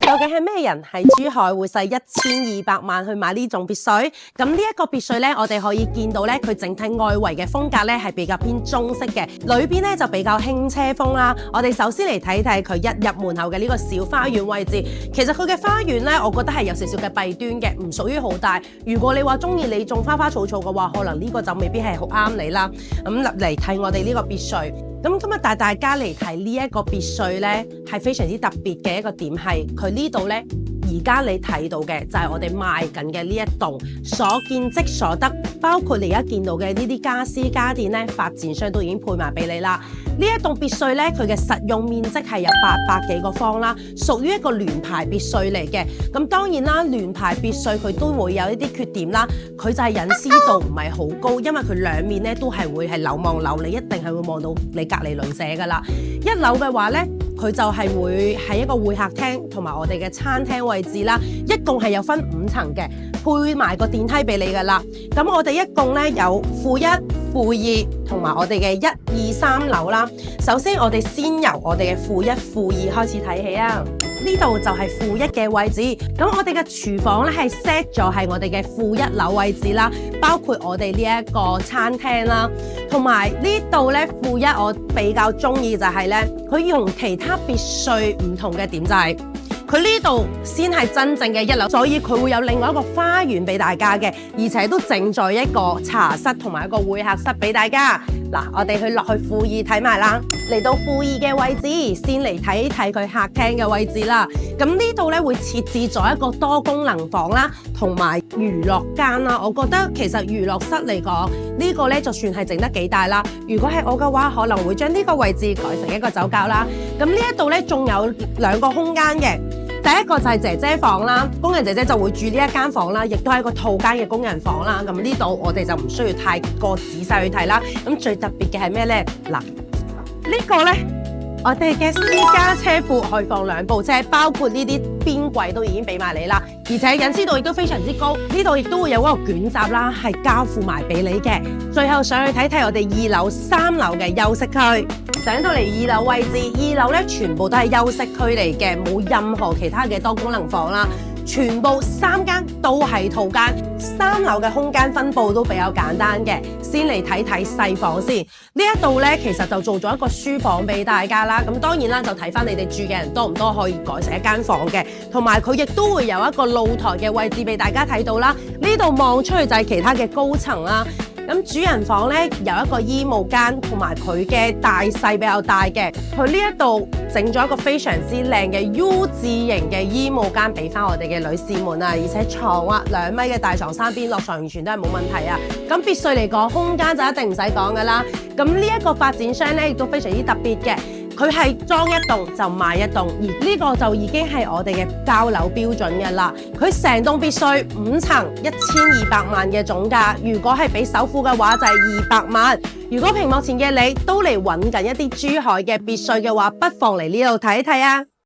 究竟係咩人喺珠海會使1200萬去買呢種別墅？咁呢一個別墅咧，我哋可以見到咧，佢整體外圍嘅風格咧係比較偏中式嘅，裏邊咧就比較輕車風啦。我哋首先嚟睇睇佢一入門後嘅呢個小花園位置。其實佢嘅花園咧，我覺得係有少少嘅弊端嘅，唔屬於好大。如果你話中意你種花花草草嘅話，可能呢個就未必係好啱你啦。咁嚟睇我哋呢個別墅。咁今日帶大家嚟睇呢一個別墅咧，係非常之特別嘅一個點係，佢呢度咧，而家你睇到嘅就係我哋賣緊嘅呢一棟，所見即所得，包括你而家見到嘅呢啲家私家電咧，發展商都已經配埋俾你啦。呢一棟別墅咧，佢嘅實用面積係有800幾個方啦，屬於一個聯排別墅嚟嘅。咁當然啦，聯排別墅佢都會有一啲缺點啦，佢就係隱私度唔係好高，因為佢兩面咧都係會係樓望樓，你一定係會望到你隔離鄰舍噶啦。一樓嘅話咧，佢就係會係一個會客廳同埋我哋嘅餐廳位置啦，一共係有分5層嘅，配埋個電梯俾你噶啦。咁我哋一共咧有負1、負2同埋我哋嘅1、2、3樓啦。首先我哋先由我哋嘅負1、負2開始睇起啊。呢度就係負1嘅位置，咁我哋嘅廚房咧係 set 咗係我哋嘅負1樓位置啦，包括我哋呢一個餐廳啦，同埋呢度咧負1我比較中意就係咧，佢同其他別墅唔同嘅點就係，佢呢度先係真正嘅1樓，所以佢會有另外一個花園俾大家嘅，而且都整咗一個茶室同埋一個會客室俾大家。嗱，我哋去落去負2睇埋啦。嚟到負2嘅位置，先嚟睇睇佢客廳嘅位置啦。咁呢度咧會設置咗一個多功能房啦，同埋娛樂間啦。我覺得其實娛樂室嚟講，呢個咧就算係整得幾大啦。如果係我嘅話，可能會將呢個位置改成一個酒窖啦。咁呢一度咧仲有2個空間嘅。第一個就係姐姐房啦，工人姐姐就會住呢一間房啦，亦都係一個套間嘅工人房啦。咁呢度我哋就唔需要太過仔細去睇啦。咁最特別嘅係咩呢？嗱，呢個呢，我哋嘅私家車庫可以放2部車，包括呢啲邊櫃都已經俾埋你啦。而且隱私度亦都非常之高，呢度亦都會有嗰個捲閘啦，係交付埋俾你嘅。最後上去睇睇我哋2樓、3樓嘅休息區。上到嚟2樓位置，2樓咧全部都係休息區嚟嘅，冇任何其他嘅多功能房啦。全部3間都係套間，3樓嘅空間分佈都比較簡單嘅。先嚟睇睇細房先，呢一度咧其實就做咗一個書房俾大家啦。咁當然啦，就睇翻你哋住嘅人多唔多，可以改成一間房嘅。同埋佢亦都會有一個露台嘅位置俾大家睇到啦。呢度望出去就係其他嘅高層啦。咁主人房咧有一個衣帽間，同埋佢嘅大細比較大嘅。佢呢一度整咗一個非常之靚嘅 U 字型嘅衣帽間俾翻我哋嘅女士們啊，而且床啊2米嘅大床3邊落床完全都係冇問題啊。咁別墅嚟講，空間就一定唔使講噶啦。咁呢一個發展商咧亦都非常之特別嘅。佢係裝一棟就賣一棟，而呢個就已經係我哋嘅交樓標準嘅啦。佢成棟別墅5層1200萬嘅總價，如果係俾首付嘅話就係200萬。如果屏幕前嘅你都嚟揾緊一啲珠海嘅別墅嘅話，不妨嚟呢度睇一睇啊！